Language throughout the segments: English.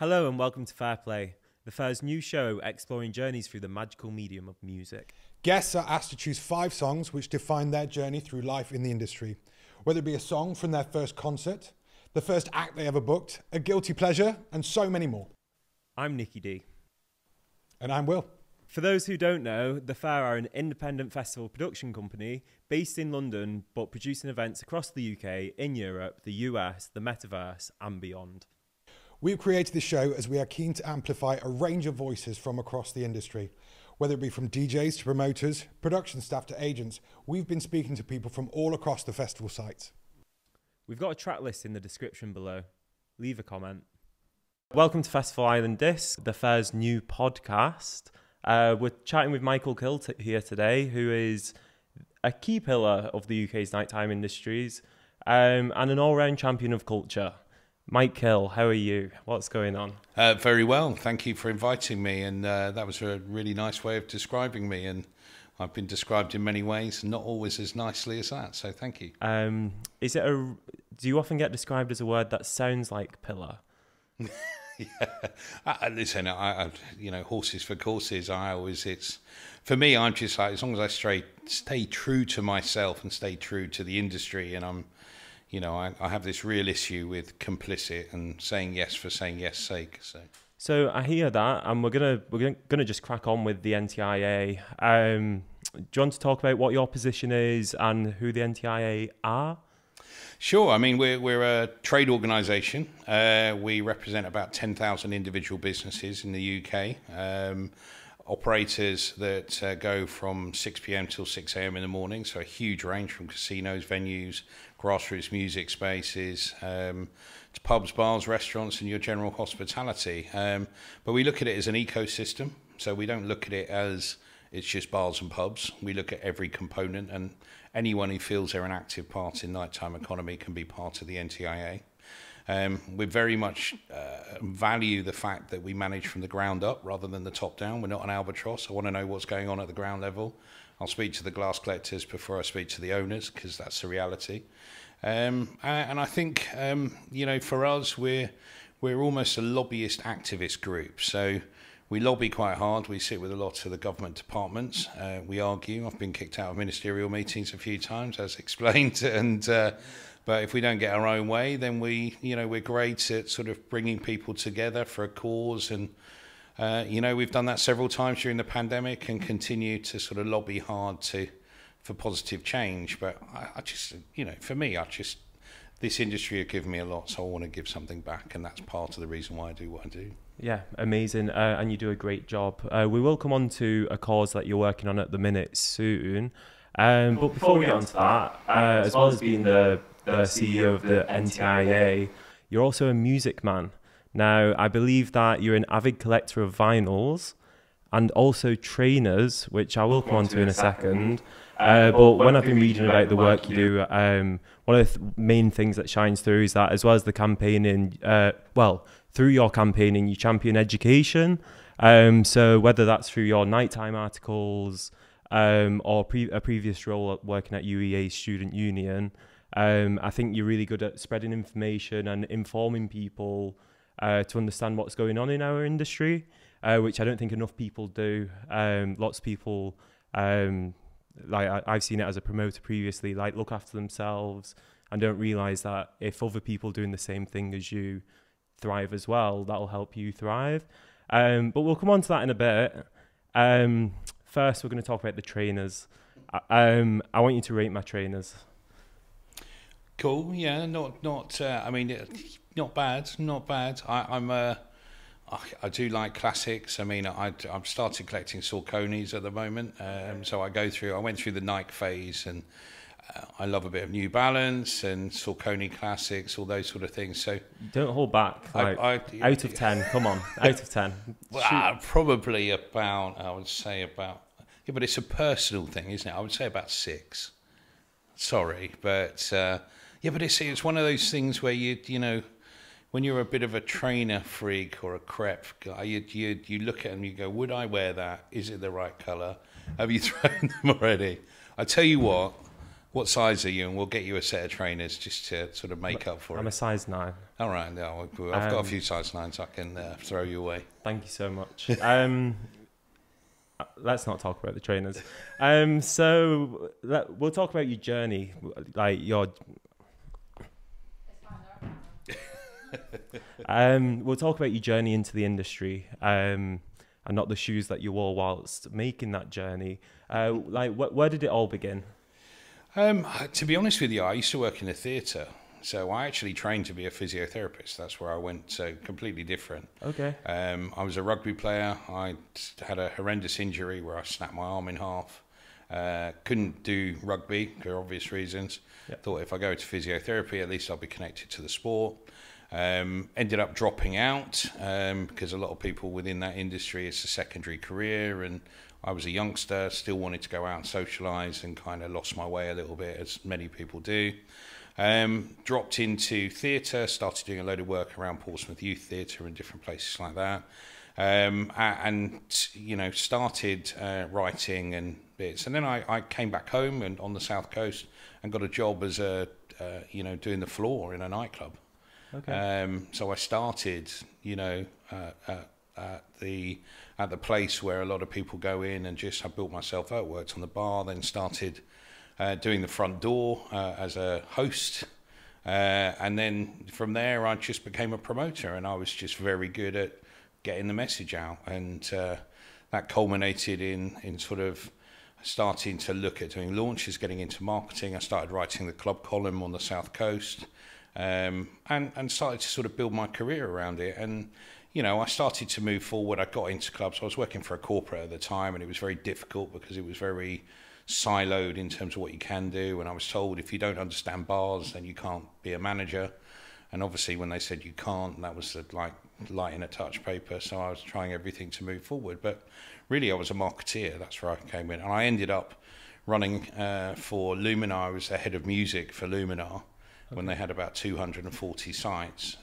Hello and welcome to FairPlay, the Fair's new show exploring journeys through the magical medium of music. Guests are asked to choose 5 songs which define their journey through life in the industry, whether it be a song from their first concert, the first act they ever booked, a guilty pleasure, and so many more. I'm Nicky D. And I'm Will. For those who don't know, the Fair are an independent festival production company based in London but producing events across the UK, in Europe, the US, the Metaverse and beyond. We've created this show as we are keen to amplify a range of voices from across the industry. Whether it be from DJs to promoters, production staff to agents, we've been speaking to people from all across the festival sites. We've got a track list in the description below. Leave a comment. Welcome to Festival Island Disc, the Fair's new podcast. We're chatting with Michael Kill here today, who is a key pillar of the UK's nighttime industries and an all-round champion of culture. Mike Kill, how are you? What's going on? Very well. Thank you for inviting me. And that was a really nice way of describing me. And I've been described in many ways, not always as nicely as that. So thank you. Do you often get described as a word that sounds like pillar? Yeah. Listen, horses for courses. For me, I'm just like, as long as I stay true to myself and stay true to the industry, and I have this real issue with complicit and saying yes for saying yes' sake. So I hear that, and we're gonna just crack on with the NTIA. Do you want to talk about what your position is and who the NTIA are? Sure. I mean, we're a trade organisation. We represent about 10,000 individual businesses in the UK. Operators that go from 6 p.m. till 6 a.m. in the morning, so a huge range from casinos, venues, grassroots music spaces, to pubs, bars, restaurants, and your general hospitality. But we look at it as an ecosystem, so we don't look at it as it's just bars and pubs. We look at every component, and anyone who feels they're an active part in nighttime economy can be part of the NTIA. We very much value the fact that we manage from the ground up rather than the top down. We're not an albatross. I want to know what's going on at the ground level. I'll speak to the glass collectors before I speak to the owners, because that's the reality. And I think, for us, we're almost a lobbyist activist group. So we lobby quite hard. We sit with a lot of the government departments. We argue. I've been kicked out of ministerial meetings a few times, as explained, and but if we don't get our own way, then we're great at sort of bringing people together for a cause. And, we've done that several times during the pandemic and continue to sort of lobby hard for positive change. But I just, for me, this industry have given me a lot, so I want to give something back. And that's part of the reason why I do what I do. Yeah, amazing. And you do a great job. We will come on to a cause that you're working on at the minute soon. But before we get on to that, as well as being the CEO of the NTIA, you're also a music man. Now, I believe that you're an avid collector of vinyls and also trainers, which I will come on to in a second. But when I've been reading about the work you do, one of the main things that shines through is that, as well as the campaigning, through your campaigning, you champion education. So whether that's through your nighttime articles or a previous role working at UEA Student Union, I think you're really good at spreading information and informing people to understand what's going on in our industry, which I don't think enough people do. Lots of people, I've seen it as a promoter previously, look after themselves and don't realise that if other people doing the same thing as you thrive as well, that'll help you thrive. But we'll come on to that in a bit. First, we're going to talk about the trainers. I want you to rate my trainers. Cool. Yeah. Not bad. Not bad. I do like classics. I mean, I've started collecting Sauconys at the moment. So I went through the Nike phase, and I love a bit of New Balance and Saucony classics, all those sort of things. So don't hold back. Out of 10, come on, out of 10. Well, probably about, I would say about, yeah, but it's a personal thing, isn't it? I would say about 6. Sorry, but but it's one of those things where when you're a bit of a trainer freak or a crep guy, you look at them and you go, would I wear that? Is it the right colour? Have you thrown them already? I tell you what, What size are you? And we'll get you a set of trainers just to sort of make up for it. I'm a size 9. All right, no, I've got a few size 9s I can throw you away. Thank you so much. Let's not talk about the trainers. So we'll talk about your journey, like your. We'll talk about your journey into the industry, and not the shoes that you wore whilst making that journey. Like, where did it all begin? To be honest with you, I used to work in the theatre. So I actually trained to be a physiotherapist. That's where I went. So completely different. Okay. I was a rugby player. I had a horrendous injury where I snapped my arm in half. Couldn't do rugby for obvious reasons. Yep. Thought if I go to physiotherapy, at least I'll be connected to the sport. Ended up dropping out because a lot of people within that industry, it's a secondary career, and I was a youngster, still wanted to go out and socialise, and kind of lost my way a little bit, as many people do. Dropped into theatre, started doing a load of work around Portsmouth Youth Theatre and different places like that, and you know, started writing and bits. And then I came back home and on the south coast and got a job as you know, doing the floor in a nightclub. Okay. So I started, you know, at the place where a lot of people go in, and just I built myself out, worked on the bar, then started doing the front door as a host, and then from there I just became a promoter, and I was just very good at getting the message out, and that culminated in sort of starting to look at doing launches, getting into marketing. I started writing the club column on the south coast, and started to sort of build my career around it. And you know, I started to move forward. I got into clubs. I was working for a corporate at the time, and it was very difficult because it was very siloed in terms of what you can do. And I was told, if you don't understand bars, then you can't be a manager. And obviously when they said you can't, that was like light in a touch paper. So I was trying everything to move forward. But really I was a marketeer. That's where I came in. And I ended up running for Luminar. I was the head of music for Luminar when they had about 240 sites.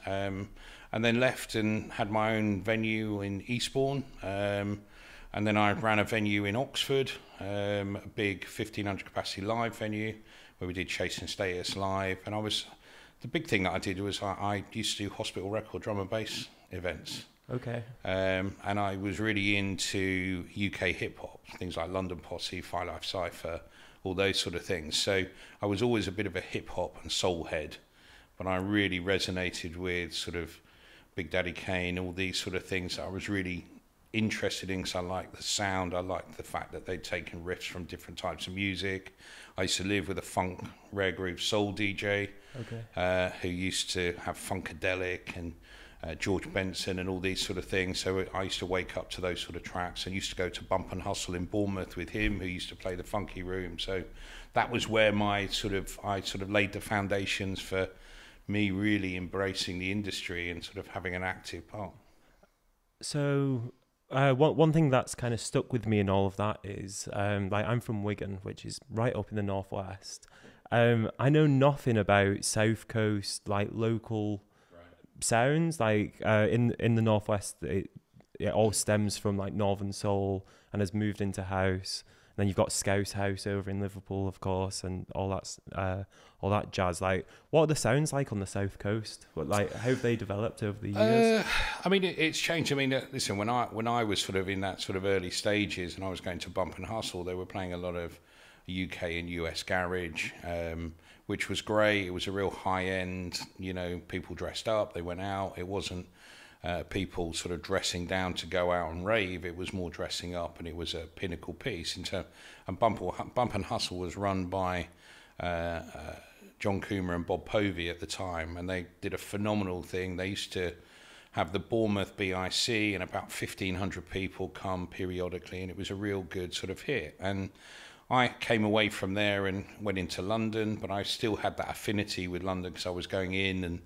And then left and had my own venue in Eastbourne. And then I ran a venue in Oxford, a big 1,500 capacity live venue where we did Chasing Status live. And the big thing that I did was I used to do hospital record drum and bass events. Okay. And I was really into UK hip hop, things like London Posse, Five Life Cypher, all those sort of things. So I was always a bit of a hip hop and soul head, but I really resonated with sort of Big Daddy Kane, all these sort of things that I was really interested in, because I liked the sound. I liked the fact that they'd taken riffs from different types of music. I used to live with a funk, rare groove soul DJ, okay, who used to have Funkadelic and George Benson and all these sort of things. So I used to wake up to those sort of tracks, and used to go to Bump and Hustle in Bournemouth with him, who used to play the Funky Room. So that was where I sort of laid the foundations for me really embracing the industry and sort of having an active part. So one thing that's kind of stuck with me in all of that is like, I'm from Wigan, which is right up in the northwest. I know nothing about South Coast, like local sounds. Like in the northwest, it all stems from like Northern Soul and has moved into house. And then you've got Scouse House over in Liverpool, of course, and all that jazz. Like, what are the sounds like on the South Coast? Like, how have they developed over the years? I mean, it's changed. I mean, listen, when I was sort of in that sort of early stages, and I was going to Bump and Hustle, they were playing a lot of UK and US garage, which was great. It was a real high end. You know, people dressed up, they went out. It wasn't people sort of dressing down to go out and rave. It was more dressing up, and it was a pinnacle piece. And Bump and Hustle was run by John Coomer and Bob Povey at the time, and they did a phenomenal thing. They used to have the Bournemouth BIC, and about 1,500 people come periodically, and it was a real good sort of hit. And I came away from there and went into London, but I still had that affinity with London, because I was going in and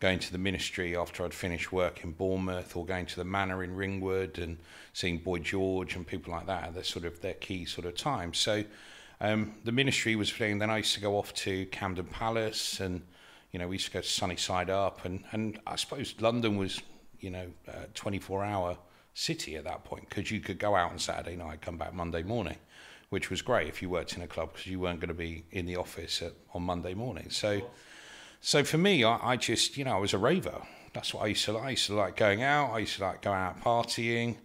going to the ministry after I'd finished work in Bournemouth, or going to the Manor in Ringwood and seeing Boy George and people like that. They're sort of their key sort of time. So the ministry was playing. Then I used to go off to Camden Palace, and you know, we used to go to Sunnyside Up, and I suppose London was, you know, a 24-hour city at that point, because you could go out on Saturday night, come back Monday morning. which was great if you worked in a club because you weren't going to be in the office on Monday morning. So for me, I just, you know, I was a raver. That's what I used to like. I used to like going out. I used to like going out partying.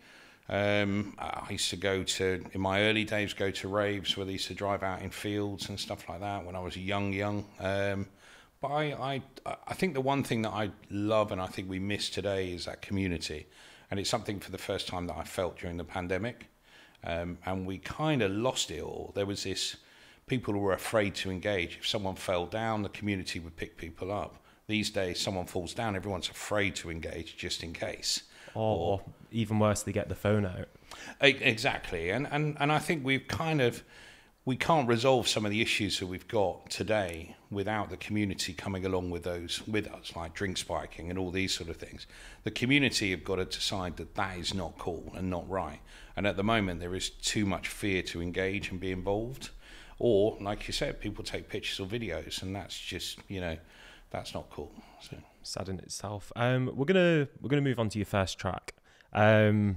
I used to go to, in my early days, go to raves where they used to drive out in fields and stuff like that when I was young. But I think the one thing that I love and I think we miss today is that community. And it's something for the first time that I felt during the pandemic. And we kind of lost it all. There was this, people were afraid to engage. If someone fell down, the community would pick people up. These days, someone falls down, everyone's afraid to engage just in case. Or even worse, they get the phone out. Exactly. And I think we can't resolve some of the issues that we've got today without the community coming along with us, like drink spiking and all these sort of things. The community have got to decide that is not cool and not right. And at the moment, there is too much fear to engage and be involved. Or, like you said, people take pictures or videos, and that's just, you know, that's not cool. So. Sad in itself. We're gonna move on to your first track, and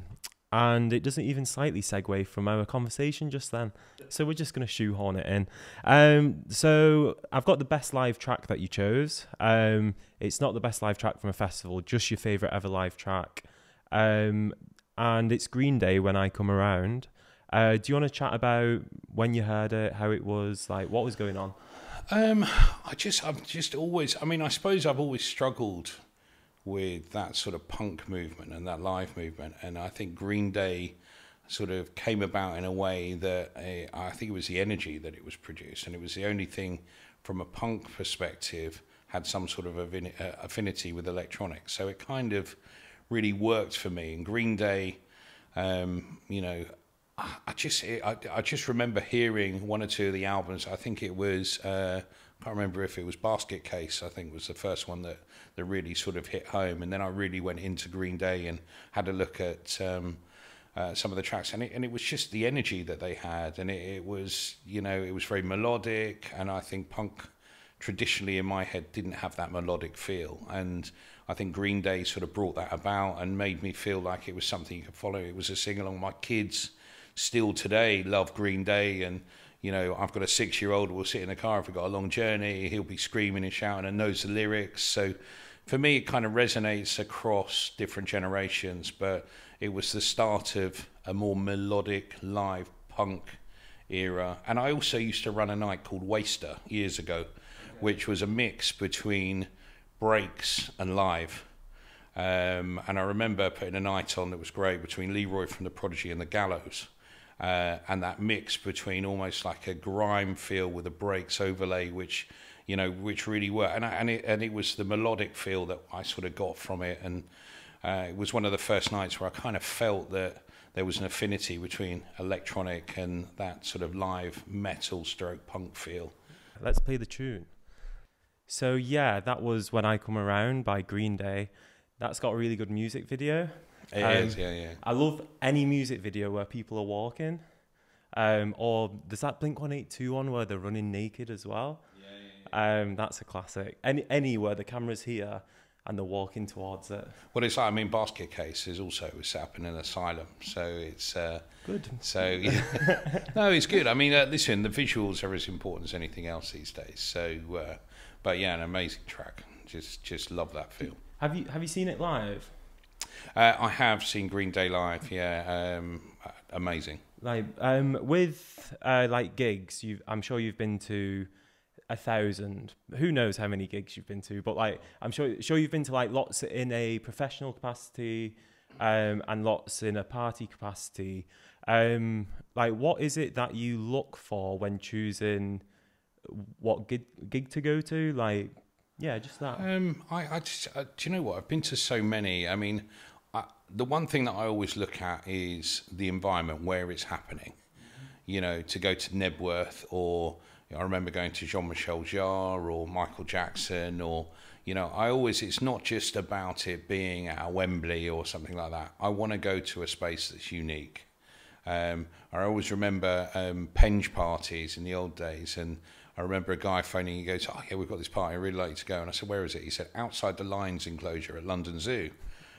it doesn't even slightly segue from our conversation just then. So we're just gonna shoehorn it in. So I've got the best live track that you chose. It's not the best live track from a festival, just your favorite ever live track. And it's Green Day, When I Come Around. Do you want to chat about when you heard it, how it was, like what was going on? I suppose I've always struggled with that sort of punk movement and that live movement. And I think Green Day sort of came about in a way that I think it was the energy that it was produced. And it was the only thing from a punk perspective had some sort of affinity with electronics. So it kind of really worked for me. And Green Day, you know, I just remember hearing one or two of the albums. I think it was, I can't remember if it was Basket Case, I think was the first one that really sort of hit home. And then I really went into Green Day and had a look at some of the tracks. And it was just the energy that they had. And it was, you know, it was very melodic. And I think punk traditionally in my head didn't have that melodic feel. And I think Green Day sort of brought that about and made me feel like it was something you could follow. It was a sing-along. My kids still today love Green Day, and you know, I've got a 6-year-old who will sit in the car if we've got a long journey, he'll be screaming and shouting and knows the lyrics. So for me, it kind of resonates across different generations, but it was the start of a more melodic live punk era. And I also used to run a night called Waster years ago, which was a mix between breaks and live. And I remember putting a night on that was great between Leroy from The Prodigy and The Gallows. And that mix between almost like a grime feel with a breaks overlay, which really worked. And it was the melodic feel that I sort of got from it. And it was one of the first nights where I kind of felt that there was an affinity between electronic and that sort of live metal stroke punk feel. Let's play the tune. So yeah, that was When I Come Around by Green Day. That's got a really good music video. It is, yeah. I love any music video where people are walking. Or there's that Blink-182 one where they're running naked as well. Yeah. That's a classic. Any where the camera's here and they're walking towards it. Well, it's like, I mean, Basket Case is also set up in an asylum, so it's good. So yeah. No, it's good. I mean, listen, the visuals are as important as anything else these days. So, but yeah, an amazing track. Just love that feel. Have you seen it live? I have seen Green Day live. Yeah, amazing. Like with like gigs, I'm sure you've been to 1,000. Who knows how many gigs you've been to? But like, I'm sure you've been to like lots in a professional capacity, and lots in a party capacity. Like, what is it that you look for when choosing what gig to go to? Like, yeah, just that. Do you know what? I've been to so many. I mean, the one thing that I always look at is the environment where it's happening. You know, to go to Nebworth, or I remember going to Jean-Michel Jarre or Michael Jackson, or it's not just about it being at Wembley or something like that. I want to go to a space that's unique. I always remember penge parties in the old days, and I remember a guy phoning, he goes, "Oh yeah, we've got this party, I'd really like you to go." And I said, "Where is it?" He said, "Outside the Lions enclosure at London Zoo."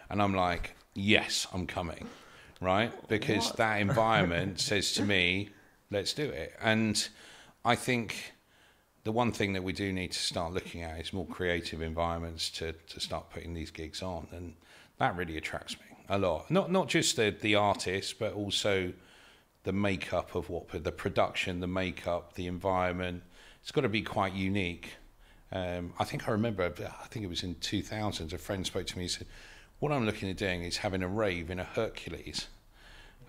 And I'm like, yes, I'm coming, right? Because that environment says to me, let's do it. And I think the one thing that we do need to start looking at is more creative environments to start putting these gigs on, and that really attracts me a lot. Not just the artists, but also the makeup of the production, the makeup, the environment. It's got to be quite unique. I think it was in 2000s, a friend spoke to me and said, what I'm looking at doing is having a rave in a Hercules.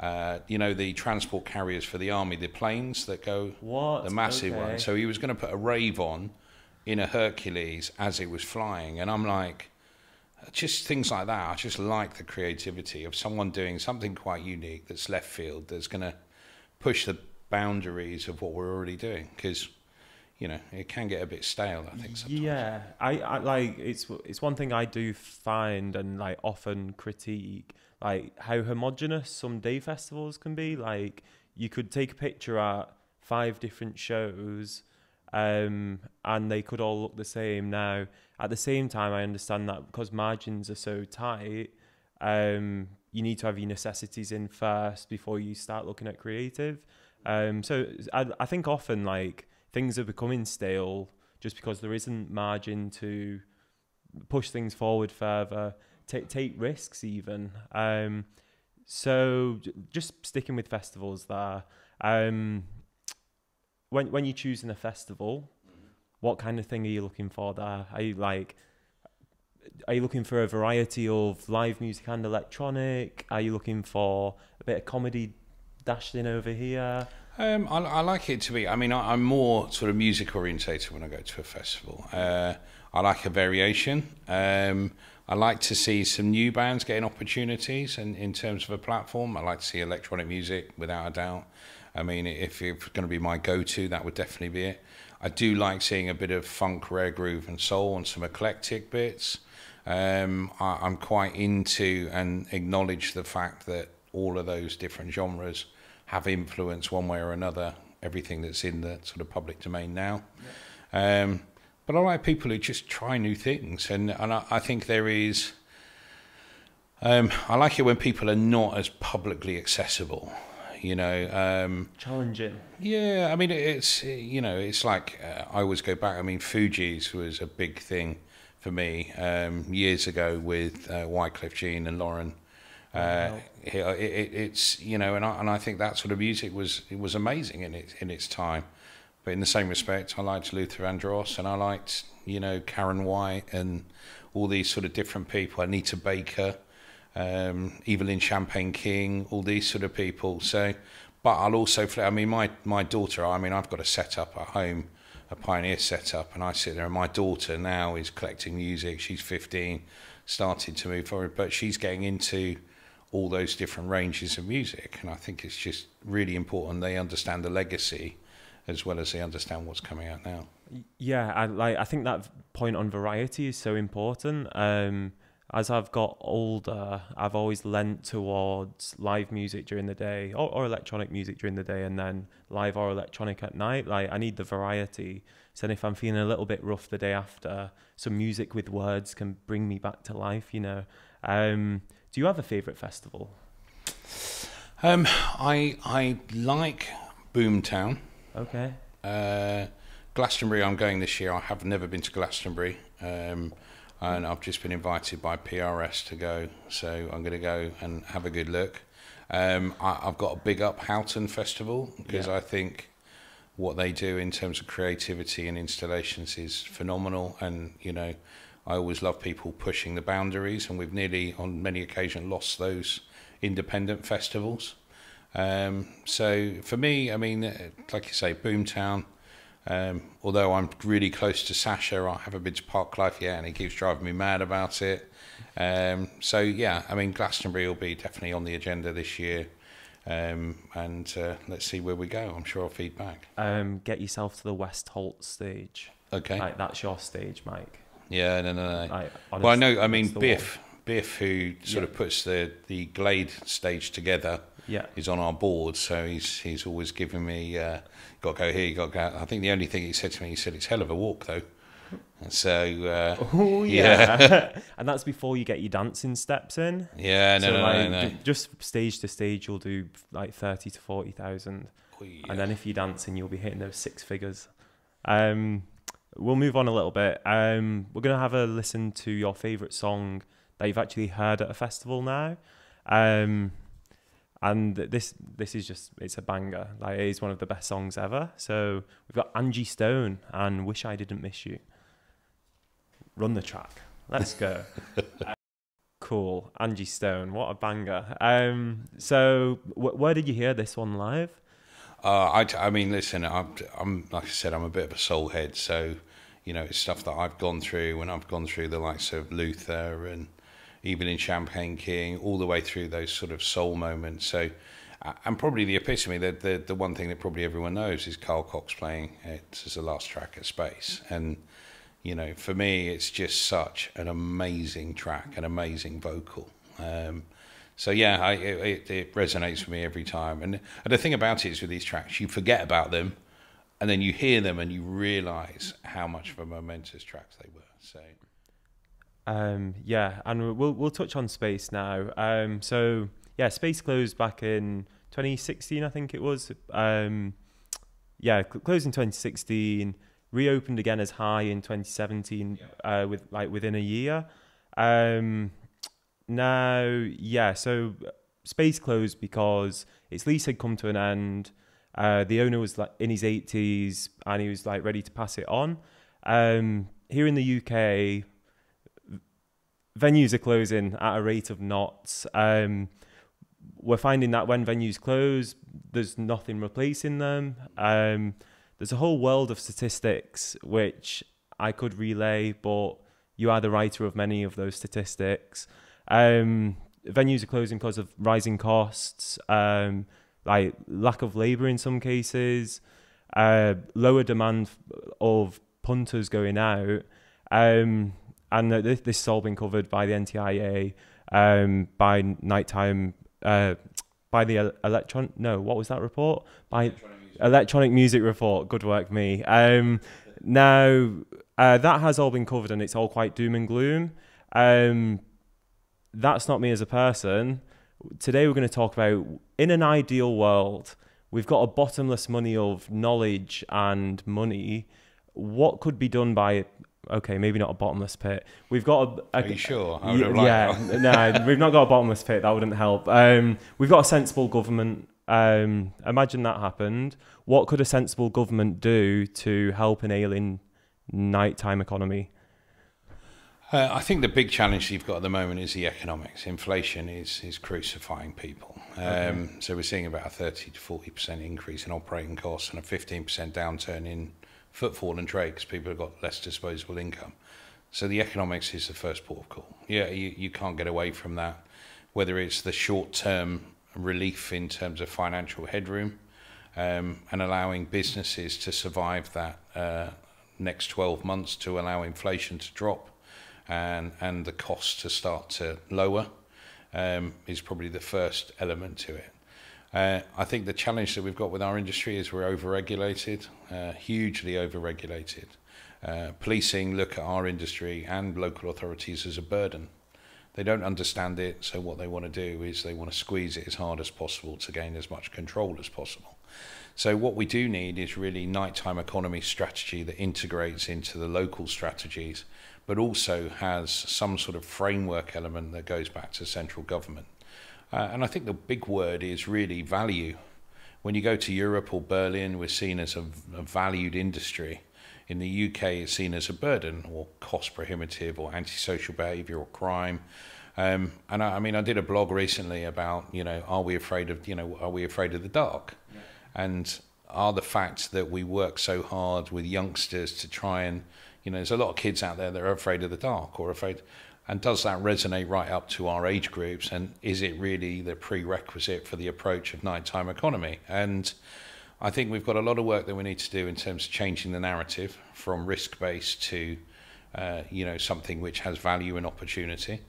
The transport carriers for the army, the planes that go, the massive one. So he was going to put a rave on in a Hercules as it was flying. And I'm like, just things like that. I just like the creativity of someone doing something quite unique that's left field, that's going to push the boundaries of what we're already doing. Because, it can get a bit stale, I think, sometimes. Yeah, I like, it's one thing I do find and like often critique, like how homogenous some day festivals can be. Like you could take a picture at 5 different shows and they could all look the same. Now, at the same time, I understand that because margins are so tight, you need to have your necessities in first before you start looking at creative. So I think often like things are becoming stale just because there isn't margin to push things forward further, take risks even. So just sticking with festivals there, when you're choosing a festival, what kind of thing are you looking for there? Are you looking for a variety of live music and electronic? Are you looking for a bit of comedy dashed in over here? I like it to be, I'm more sort of music orientated when I go to a festival. I like a variation. I like to see some new bands getting opportunities in terms of a platform. I like to see electronic music, without a doubt. If it's going to be my go-to, that would definitely be it. I do like seeing a bit of funk, rare groove and soul and some eclectic bits. I'm quite into and acknowledge the fact that all of those different genres have influence one way or another, everything that's in the sort of public domain now. Yeah. But I like people who just try new things, and I think there is, I like it when people are not as publicly accessible, challenging. Yeah, it's like, I always go back, Fugees was a big thing for me years ago with Wycliffe Jean and Lauren. It's and I think that sort of music was amazing in its time. But in the same respect, I liked Luther Vandross, and I liked Karen White and all these sort of different people. Anita Baker, Evelyn Champagne King, all these sort of people. So, but I'll also my daughter. I've got a setup at home, a Pioneer setup, and I sit there. And my daughter now is collecting music. She's 15, started to move forward, but she's getting into all those different ranges of music, and I think it's just really important they understand the legacy as well as they understand what's coming out now. Yeah, I think that point on variety is so important. As I've got older, I've always lent towards live music during the day or electronic music during the day, and then live or electronic at night. Like I need the variety. So then if I'm feeling a little bit rough the day after, some music with words can bring me back to life, Do you have a favourite festival? I like Boomtown. Okay. Glastonbury, I'm going this year. I have never been to Glastonbury, and I've just been invited by PRS to go, so I'm going to go and have a good look. I've got a big up Houghton Festival, because I think what they do in terms of creativity and installations is phenomenal, and I always love people pushing the boundaries, and we've nearly, on many occasions, lost those independent festivals. So for me, like you say, Boomtown, although I'm really close to Sasha, I haven't been to Parklife yet, and he keeps driving me mad about it. So yeah, Glastonbury will be definitely on the agenda this year. And let's see where we go. I'm sure I'll feed back. Get yourself to the West Holt stage. Okay. Like, that's your stage, Mike. Yeah, no. Like, well, I know, Biff, who sort of puts the Glade stage together, is on our board, so he's always giving me, got to go here, you got to go. I think the only thing he said to me, he said, it's hell of a walk, though. So oh yeah, and that's before you get your dancing steps in. Yeah, no. Just stage to stage, you'll do like 30 to 40,000, and then if you're dancing, you'll be hitting those six figures. We'll move on a little bit. We're gonna have a listen to your favourite song that you've actually heard at a festival now. And this is just, it's a banger. Like, it is one of the best songs ever. So we've got Angie Stone and Wish I Didn't Miss You. Run the track. Let's go. Cool. Angie Stone, what a banger. So where did you hear this one live? I mean, listen, I'm like I said, I'm a bit of a soul head. So, you know, it's stuff that I've gone through when I've gone through the likes of Luther and even in Champagne King, all the way through those sort of soul moments. So, and probably the epitome, the one thing that probably everyone knows is Carl Cox playing it as the last track at Space. And, you know, for me, it's just such an amazing track, an amazing vocal. So yeah, it resonates with me every time. And the thing about it is with these tracks, you forget about them, and then you hear them and you realise how much of a momentous tracks they were. So. Yeah, and we'll touch on Space now. So yeah, Space closed back in 2016, I think it was. Yeah, closed in 2016, reopened again as high in 2017, with like within a year. Now, yeah, so Space closed because its lease had come to an end. The owner was like in his 80s and he was like ready to pass it on. Here in the UK, venues are closing at a rate of knots. We're finding that when venues close, there's nothing replacing them. There's a whole world of statistics which I could relay, but you are the writer of many of those statistics. Venues are closing because of rising costs, like lack of labour in some cases, lower demand of punters going out, and this is all been covered by the NTIA, by nighttime, by the Electronic Music Report. Good work, me. Now that has all been covered, and it's all quite doom and gloom. That's not me as a person. Today we're going to talk about, in an ideal world, we've got a bottomless money of knowledge and money. What could be done by, okay, maybe not a bottomless pit. We've got Are you sure? No, we've not got a bottomless pit. That wouldn't help. We've got a sensible government. Imagine that happened. What could a sensible government do to help an ailing nighttime economy? I think the big challenge you've got at the moment is the economics. Inflation is crucifying people. So we're seeing about a 30 to 40% increase in operating costs and a 15% downturn in footfall and trade because people have got less disposable income. So the economics is the first port of call. Yeah, you can't get away from that, whether it's the short-term relief in terms of financial headroom and allowing businesses to survive that next 12 months to allow inflation to drop and the costs to start to lower is probably the first element to it. I think the challenge that we've got with our industry is we're over-regulated, hugely over-regulated. Policing look at our industry and local authorities as a burden. They don't understand it, so what they want to do is they want to squeeze it as hard as possible to gain as much control as possible. So what we do need is really nighttime economy strategy that integrates into the local strategies, but also has some sort of framework element that goes back to central government. And I think the big word is really value. When you go to Europe or Berlin, we're seen as a valued industry. In the UK, it's seen as a burden or cost prohibitive or antisocial behaviour or crime. And I mean, I did a blog recently about, are we afraid of the dark? Yeah. And are the fact that we work so hard with youngsters to try and, there's a lot of kids out there that are afraid of the dark or afraid, and does that resonate right up to our age groups? And is it really the prerequisite for the approach of nighttime economy? And I think we've got a lot of work that we need to do in terms of changing the narrative from risk-based to, something which has value and opportunity.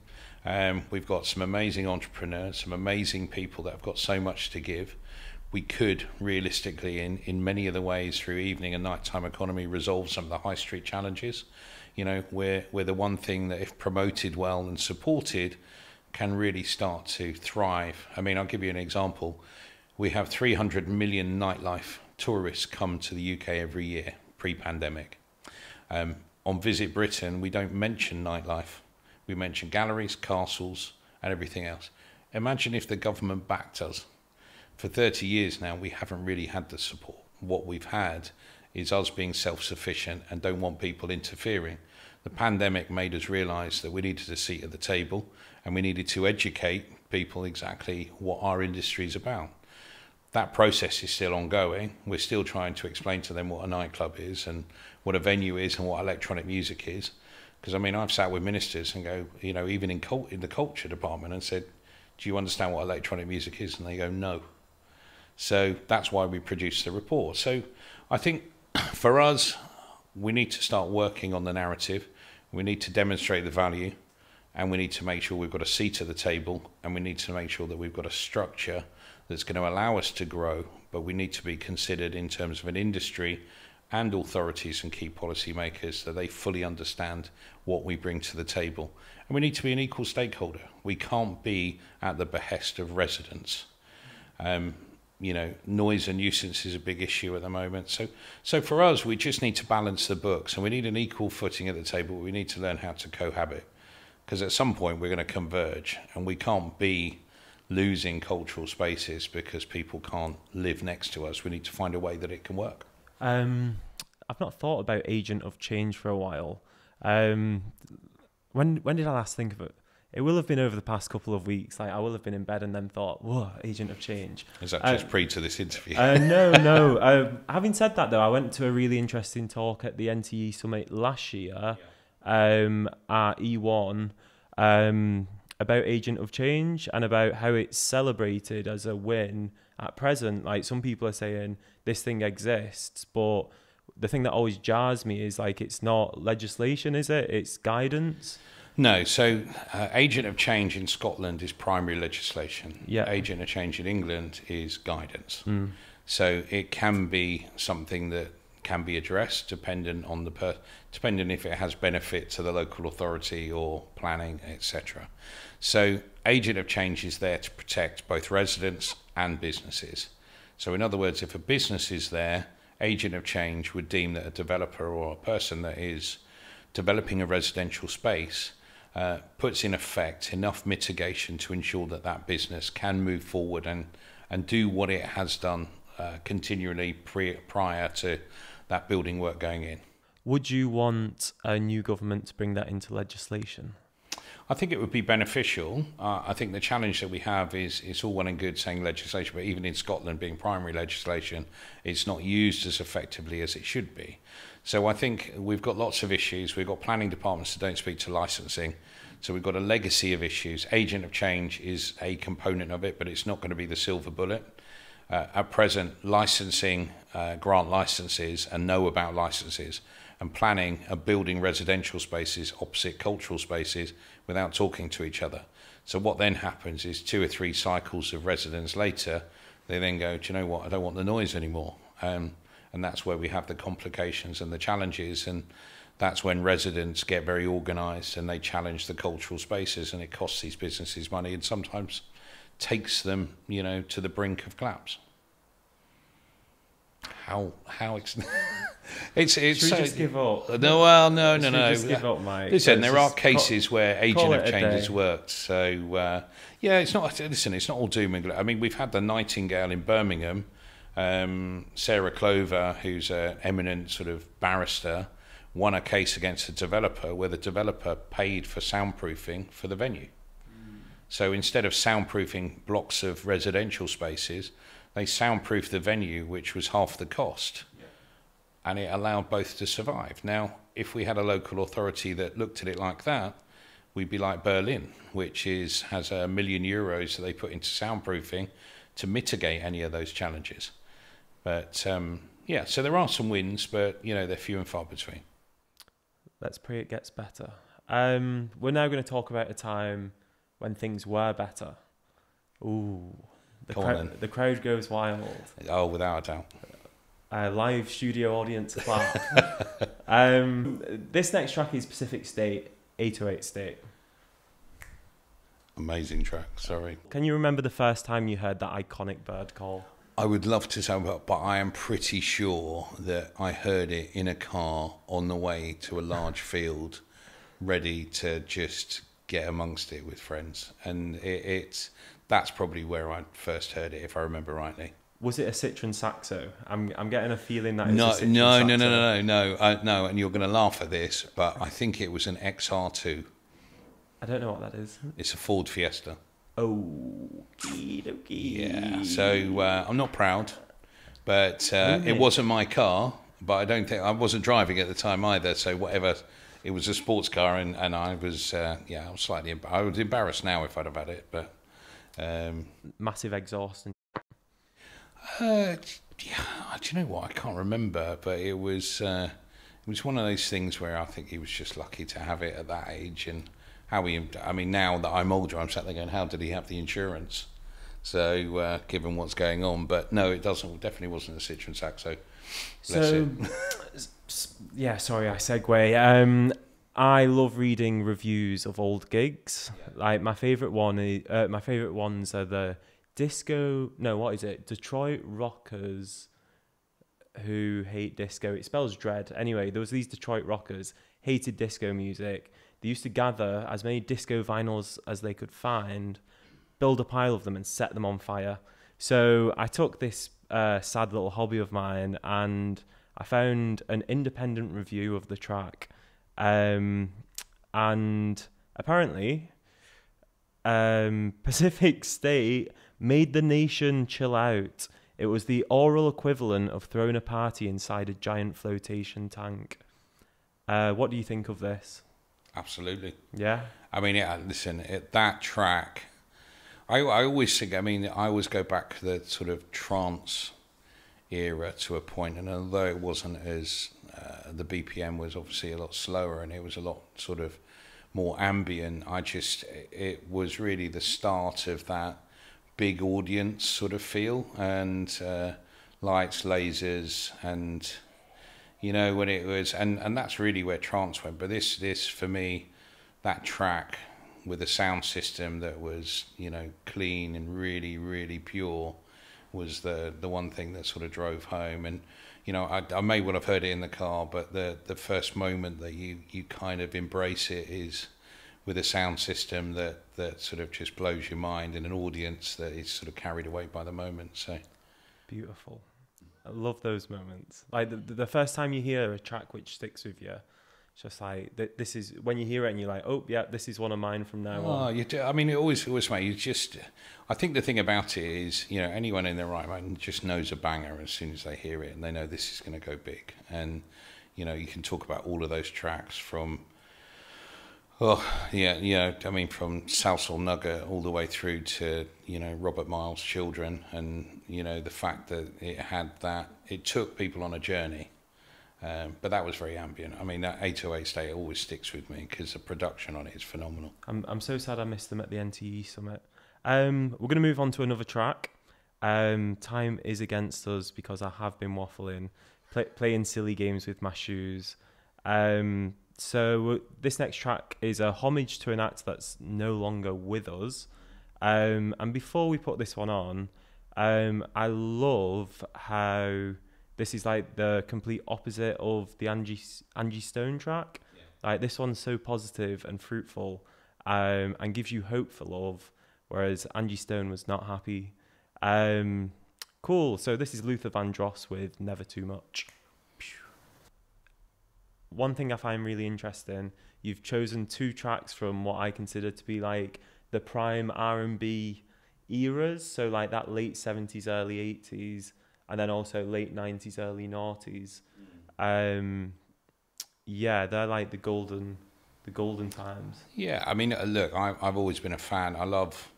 We've got some amazing entrepreneurs, some amazing people that have got so much to give, we could realistically, in many of the ways through evening and nighttime economy, resolve some of the high street challenges. You know, we're the one thing that, if promoted well and supported, can really start to thrive. I mean, I'll give you an example. We have 300 million nightlife tourists come to the UK every year, pre-pandemic. On Visit Britain, we don't mention nightlife. We mention galleries, castles, and everything else. Imagine if the government backed us. For 30 years now, we haven't really had the support. What we've had is us being self-sufficient and don't want people interfering. The pandemic made us realise that we needed a seat at the table, and we needed to educate people exactly what our industry is about. That process is still ongoing. We're still trying to explain to them what a nightclub is and what a venue is and what electronic music is. Because, I mean, I've sat with ministers and go, you know, even in the culture department, and said, do you understand what electronic music is? And they go, no. So that's why we produced the report. So I think for us, we need to start working on the narrative. We need to demonstrate the value, and we need to make sure we've got a seat at the table, and we need to make sure that we've got a structure that's going to allow us to grow, but we need to be considered in terms of an industry and authorities and key policy makers, that they fully understand what we bring to the table. And we need to be an equal stakeholder. We can't be at the behest of residents. You know, noise and nuisance is a big issue at the moment. So for us, we just need to balance the books, and we need an equal footing at the table. We need to learn how to cohabit, because at some point we're going to converge, and we can't be losing cultural spaces because people can't live next to us. We need to find a way that it can work. I've not thought about agent of change for a while. When did I last think of it? It will have been over the past couple of weeks. Like, I will have been in bed and then thought, whoa, agent of change. Is that just pre to this interview? No. Having said that, though, I went to a really interesting talk at the NTIA Summit last year at E1 about agent of change and about how it's celebrated as a win at present. Like, some people are saying this thing exists, but the thing that always jars me is, like, it's not legislation, is it? It's guidance. No, so agent of change in Scotland is primary legislation. Yeah. Agent of change in England is guidance. So it can be something that can be addressed depending on depending if it has benefit to the local authority or planning, etc. So agent of change is there to protect both residents and businesses. So in other words, if a business is there, agent of change would deem that a developer or a person that is developing a residential space puts in effect enough mitigation to ensure that that business can move forward and do what it has done continually prior to that building work going in. Would you want a new government to bring that into legislation? I think it would be beneficial. I think the challenge that we have is it's all well and good saying legislation, but even in Scotland being primary legislation, it's not used as effectively as it should be. So I think we've got lots of issues. We've got planning departments that don't speak to licensing. So we've got a legacy of issues. Agent of change is a component of it, but it's not going to be the silver bullet. At present, licensing, grant licenses and know about licenses, and planning are building residential spaces opposite cultural spaces without talking to each other. So what then happens is 2 or 3 cycles of residents later, they then go, do you know what, I don't want the noise anymore. And that's where we have the complications and the challenges, and that's when residents get very organised and they challenge the cultural spaces, and it costs these businesses money and sometimes takes them, you know, to the brink of collapse. How it's Should we just give up? No, well, no. Just give up, Mike? Listen, there are cases where agent of change has day. worked. So yeah, it's not. Listen, it's not all doom and gloom. I mean, we've had the Nightingale in Birmingham. Sarah Clover, who's an eminent sort of barrister, won a case against a developer where the developer paid for soundproofing for the venue. So instead of soundproofing blocks of residential spaces, they soundproofed the venue, which was half the cost. And it allowed both to survive. Now, if we had a local authority that looked at it like that, we'd be like Berlin, which has €1 million that they put into soundproofing to mitigate any of those challenges. But yeah, so there are some wins, but you know, they're few and far between. Let's pray it gets better. We're now going to talk about a time when things were better. Ooh, The crowd goes wild. Oh, without a doubt. Live studio audience clap. This next track is Pacific State, 808 State. Amazing track, sorry. Can you remember the first time you heard that iconic bird call? I would love to say, but I am pretty sure that I heard it in a car on the way to a large field, ready to just get amongst it with friends. And that's probably where I first heard it, if I remember rightly. Was it a Citroen Saxo? I'm getting a feeling that it's No, a Citroen Saxo. no. And you're going to laugh at this, but I think it was an XR2. I don't know what that is. It's a Ford Fiesta. Okie dokie. Yeah, so I'm not proud, but it wasn't my car, but I wasn't driving at the time either, so whatever, it was a sports car, and I was, I was slightly, I was embarrassed now if I'd have had it, but... Massive exhaust. Do you know what, I can't remember, but it was one of those things where I think he was just lucky to have it at that age, and... now that I'm older, I'm sat there going, how did he have the insurance? So, given what's going on, but no, it definitely wasn't a Citroen Saxo. Yeah, sorry, I segue. I love reading reviews of old gigs. Yeah. Like my favorite ones are the Detroit rockers who hate disco. It spells dread. Anyway, there was these Detroit rockers hated disco music. They used to gather as many disco vinyls as they could find, build a pile of them and set them on fire. So I took this sad little hobby of mine and I found an independent review of the track. And apparently, Pacific State made the nation chill out. It was the oral equivalent of throwing a party inside a giant flotation tank. What do you think of this? Absolutely. Yeah. I mean, that track, I always think, I always go back to the sort of trance era to a point, and although it wasn't as, the BPM was obviously a lot slower and it was a lot sort of more ambient, it was really the start of that big audience sort of feel, and lights, lasers, and... when it was, and that's really where trance went. But this for me, that track with a sound system that was, clean and really, really pure, was the one thing that sort of drove home. And I may well have heard it in the car, but the first moment that you kind of embrace it is with a sound system that sort of just blows your mind, in an audience that is sort of carried away by the moment. So beautiful. I love those moments. Like the first time you hear a track which sticks with you, it's just like this is when you hear it and you're like, oh yeah, this is one of mine from now on. You do. It always mate. You just. I think the thing about it is, anyone in their right mind just knows a banger as soon as they hear it, and they know this is going to go big. And you can talk about all of those tracks from. From Salsoul Nugget all the way through to, Robert Miles' Children, and, the fact that it took people on a journey, but that was very ambient. That 808 State always sticks with me because the production on it is phenomenal. I'm so sad I missed them at the NTIA Summit. We're going to move on to another track. Time is against us because I have been waffling, playing silly games with my shoes. So this next track is a homage to an act that's no longer with us. And before we put this one on, I love how this is like the complete opposite of the Angie Stone track. Yeah. Like this one's so positive and fruitful, and gives you hope for love, whereas Angie Stone was not happy. Cool. So this is Luther Vandross with Never Too Much. One thing I find really interesting, you've chosen two tracks from what I consider to be like the prime R&B eras, so like that late 70s, early 80s, and then also late 90s, early noughties. They're like the golden times. Yeah, look, I've always been a fan. I love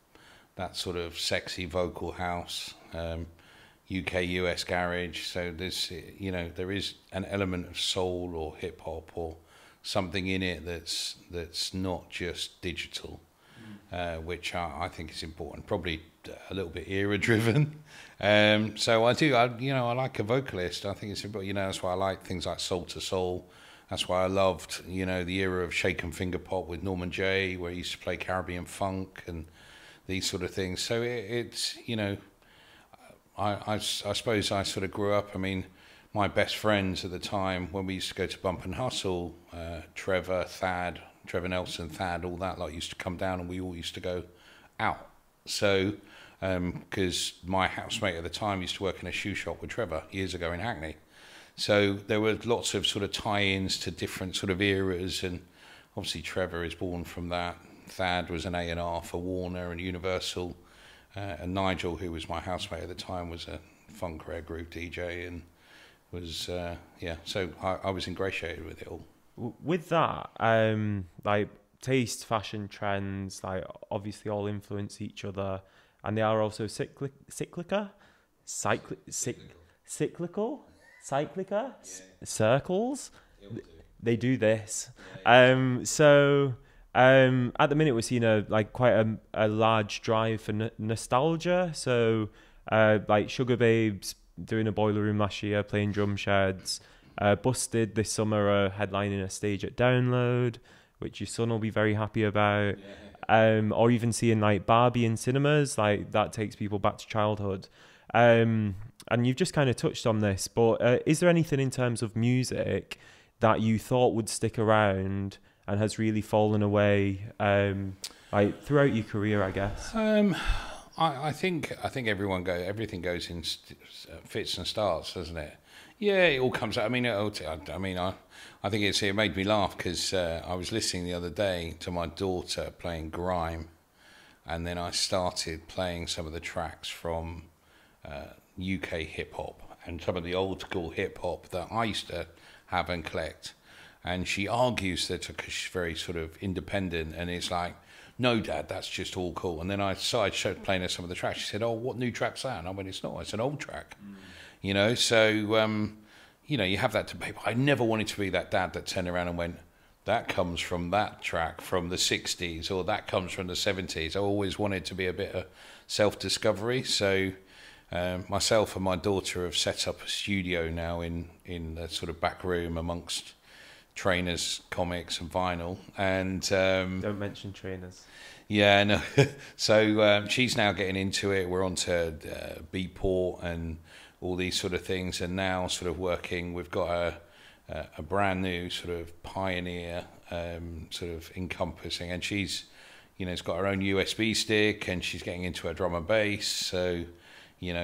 that sort of sexy vocal house, UK, US garage. So there's, there is an element of soul or hip hop or something in it that's not just digital, which I think is important. Probably a little bit era driven. So I like a vocalist. I think it's, that's why I like things like Soul to Soul. That's why I loved, the era of Shaken Finger Pop with Norman Jay, where he used to play Caribbean funk and these sort of things. So it's, I suppose I sort of grew up. I mean, my best friends at the time, when we used to go to Bump and Hustle, Trevor Nelson, Thad, all that lot used to come down, and we all used to go out. So, because my housemate at the time used to work in a shoe shop with Trevor years ago in Hackney. So there were lots of sort of tie-ins to different sort of eras, and obviously Trevor is born from that. Thad was an A&R for Warner and Universal, and Nigel, who was my housemate at the time, was a funk rare groove DJ, and was so I was ingratiated with it all. With that, like taste, fashion trends, like obviously all influence each other, and they are also cyclical, circles. They do this. So at the minute we're seeing quite a large drive for nostalgia. So like Sugar Babes doing a Boiler Room last year, playing drum sheds. Busted this summer headlining a stage at Download, which your son will be very happy about. Or even seeing like Barbie in cinemas, like that takes people back to childhood. And you've just kind of touched on this, but is there anything in terms of music that you thought would stick around and has really fallen away like throughout your career, I guess? I think everything goes in fits and starts, doesn't it? Yeah, it all comes out. I mean, I think it made me laugh because I was listening the other day to my daughter playing grime, and then I started playing some of the tracks from UK hip hop and some of the old school hip hop that I used to have and collect. And she argues that because she's very sort of independent, and it's like, no, Dad, that's just all cool. And then I started playing her some of the tracks. She said, oh, what new track's that? And I went, it's not, it's an old track. So, you have that debate. I never wanted to be that dad that turned around and went, that comes from that track from the 60s, or that comes from the 70s. I always wanted to be a bit of self-discovery. So myself and my daughter have set up a studio now in the sort of back room amongst trainers, comics and vinyl. And don't mention trainers. Yeah, no. So she's now getting into it. We're on to Beatport and all these sort of things, and now sort of working. We've got a brand new sort of Pioneer sort of encompassing, and she's has got her own USB stick, and she's getting into her drum and bass. So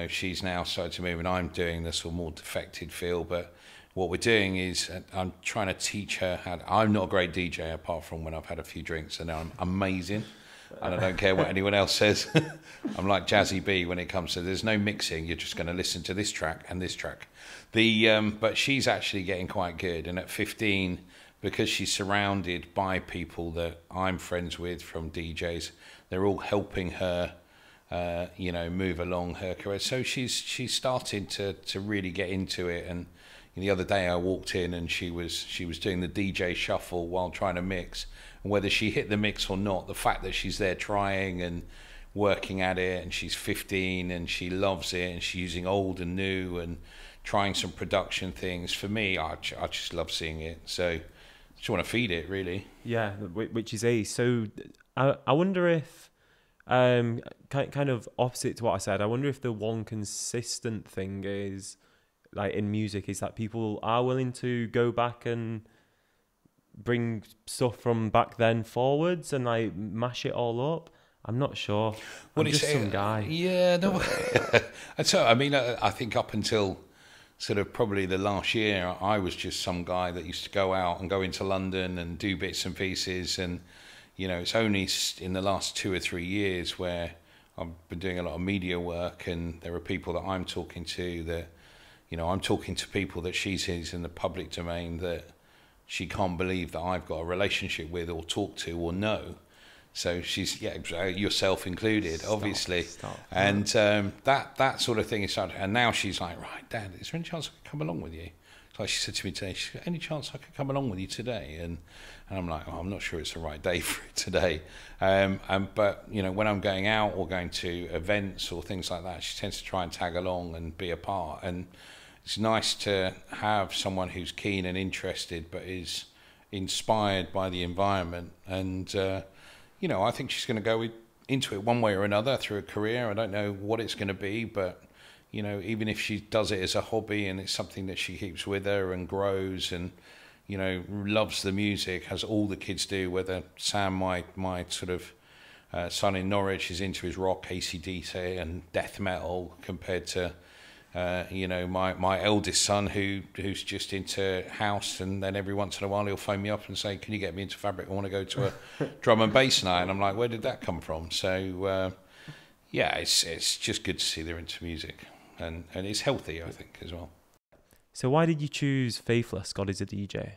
she's now started to move, and I'm doing the sort of more defected feel. But what we're doing is I'm trying to teach her how to, I'm not a great DJ apart from when I've had a few drinks, and I'm amazing. And I don't care what anyone else says. I'm like Jazzy B when it comes to there's no mixing. You're just going to listen to this track and this track. But she's actually getting quite good. And at 15, because she's surrounded by people that I'm friends with from DJs, they're all helping her, move along her career. So she's started to really get into it. And the other day I walked in and she was doing the DJ shuffle while trying to mix. And whether she hit the mix or not, the fact that she's there trying and working at it, and she's 15 and she loves it, and she's using old and new and trying some production things. For me, I just love seeing it. So I just want to feed it, really. Yeah, which is ace. So I wonder if, kind of opposite to what I said, I wonder if the one consistent thing is, like in music, is that people are willing to go back and bring stuff from back then forwards and like mash it all up. I'm not sure. I'm just some guy. Yeah, no. So I mean, I think up until sort of probably the last year, I was just some guy that used to go out and go into London and do bits and pieces. And it's only in the last 2 or 3 years where I've been doing a lot of media work, and there are people that I'm talking to that, I'm talking to people that she sees in the public domain that she can't believe that I've got a relationship with or talk to or know. So she's, yourself included, obviously. Stop. And that sort of thing is started. And now she's like, right, Dad, is there any chance I can come along with you? like she said to me today, she said, any chance I could come along with you today? And I'm like, oh, I'm not sure it's the right day for it today. But, you know, when I'm going out or going to events or things like that, she tends to try and tag along and be a part. And it's nice to have someone who's keen and interested, but is inspired by the environment. And, you know, I think she's going to go into it one way or another through a career. I don't know what it's going to be, but, you know, even if she does it as a hobby and it's something that she keeps with her and grows and, you know, loves the music, as all the kids do, whether Sam, my sort of son in Norwich, is into his rock, AC/DC and death metal, compared to, you know, my eldest son who's just into house, and then every once in a while he'll phone me up and say, can you get me into Fabric? I want to go to a drum and bass night. And I'm like, where did that come from? So, yeah, it's just good to see they're into music, and it's healthy, I think, as well. So why did you choose Faithless, God is a DJ?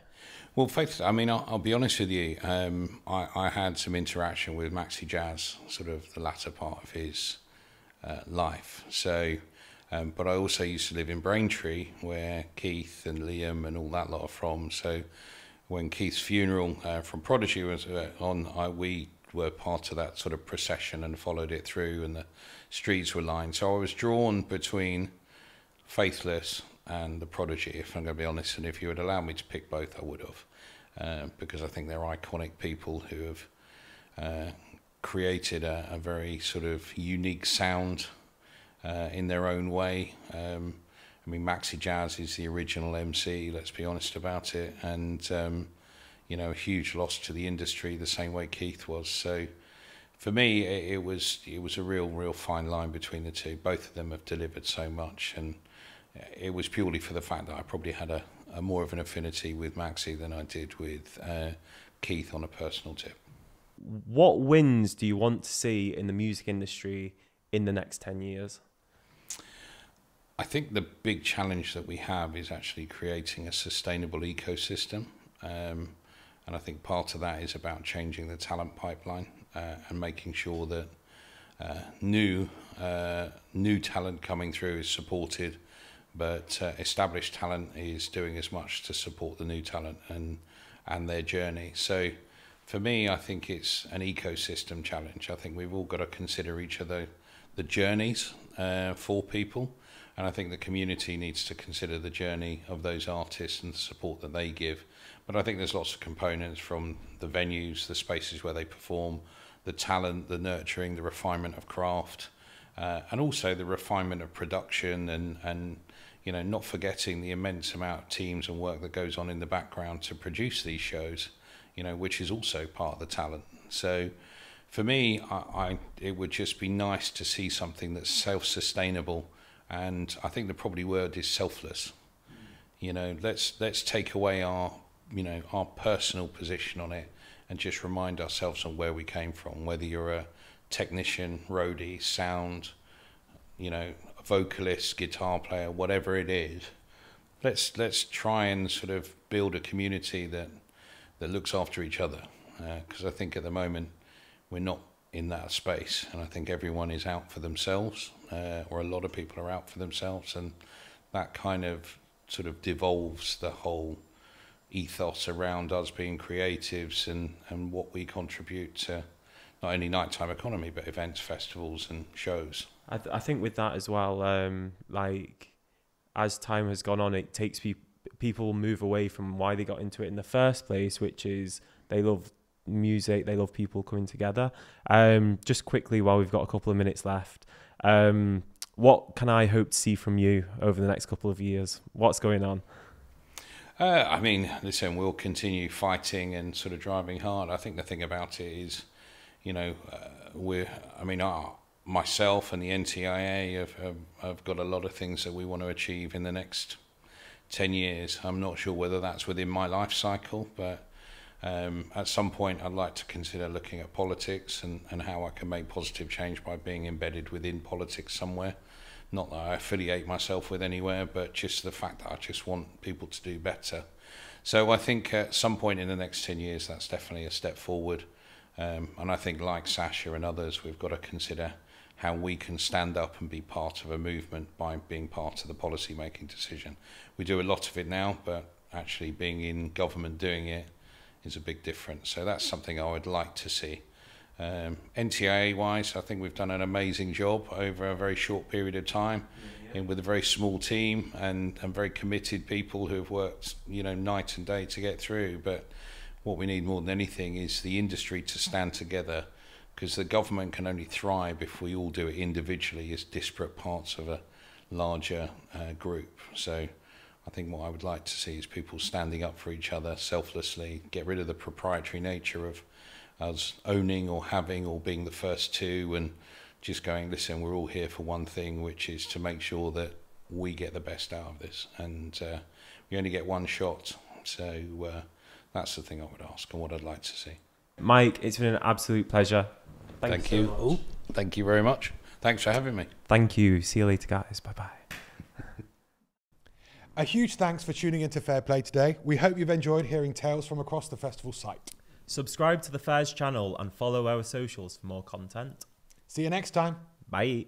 Well, Faithless, I mean, I'll be honest with you. I had some interaction with Maxi Jazz, sort of the latter part of his life. So, but I also used to live in Braintree, where Keith and Liam and all that lot are from. So when Keith's funeral from Prodigy was on, we were part of that sort of procession and followed it through, and the streets were lined. So I was drawn between Faithless and the Prodigy, if I'm going to be honest, and if you would allow me to pick both, I would have, because I think they're iconic people who have created a very sort of unique sound in their own way. I mean, Maxi Jazz is the original MC, let's be honest about it, and you know, a huge loss to the industry, the same way Keith was. So for me, it was a real fine line between the two. Both of them have delivered so much, and it was purely for the fact that I probably had a more of an affinity with Maxi than I did with Keith on a personal tip. What wins do you want to see in the music industry in the next 10 years? I think the big challenge that we have is actually creating a sustainable ecosystem. And I think part of that is about changing the talent pipeline and making sure that new talent coming through is supported, but established talent is doing as much to support the new talent and their journey. So for me, I think it's an ecosystem challenge. I think we've all got to consider each of the journeys for people, and I think the community needs to consider the journey of those artists and the support that they give. But I think there's lots of components, from the venues, the spaces where they perform, the talent, the nurturing, the refinement of craft, and also the refinement of production, and you know, not forgetting the immense amount of teams and work that goes on in the background to produce these shows, you know, which is also part of the talent. So for me, it would just be nice to see something that's self-sustainable, and I think the probably word is selfless. You know, let's take away our personal position on it and just remind ourselves on where we came from, whether you're a technician, roadie, sound, you know, a vocalist, guitar player, whatever it is. Let's try and sort of build a community that looks after each other, because I think at the moment we're not in that space, and I think everyone is out for themselves, or a lot of people are out for themselves, and that kind of sort of devolves the whole ethos around us being creatives and what we contribute to not only nighttime economy but events, festivals and shows. I think with that as well, like as time has gone on, it takes people move away from why they got into it in the first place, which is they love music, they love people coming together. Just quickly, while we've got a couple of minutes left, what can I hope to see from you over the next couple of years? What's going on? I mean, listen, we'll continue fighting and sort of driving hard. I think the thing about it is, you know, myself and the NTIA have got a lot of things that we want to achieve in the next 10 years. I'm not sure whether that's within my life cycle, but at some point I'd like to consider looking at politics and how I can make positive change by being embedded within politics somewhere. Not that I affiliate myself with anywhere, but just the fact that I just want people to do better. So I think at some point in the next 10 years, that's definitely a step forward. And I think, like Sasha and others, we've got to consider how we can stand up and be part of a movement by being part of the policy making decision. We do a lot of it now, but actually being in government doing it is a big difference. So that's something I would like to see. NTIA wise, I think we've done an amazing job over a very short period of time, and with a very small team and very committed people who have worked, you know, night and day to get through. But what we need more than anything is the industry to stand together, because the government can only thrive if we all do it individually as disparate parts of a larger group. So I think what I would like to see is people standing up for each other selflessly, get rid of the proprietary nature of us owning or having or being the first to, and just going, listen, we're all here for one thing, which is to make sure that we get the best out of this. And we only get one shot. So that's the thing I would ask and what I'd like to see. Mike, it's been an absolute pleasure. Thank you. So Thank you very much. Thanks for having me. thank you. See you later, guys. Bye-bye. A huge thanks for tuning into FairPlay today. We hope you've enjoyed hearing tales from across the festival site. Subscribe to the Fairs channel and follow our socials for more content. See you next time. Bye.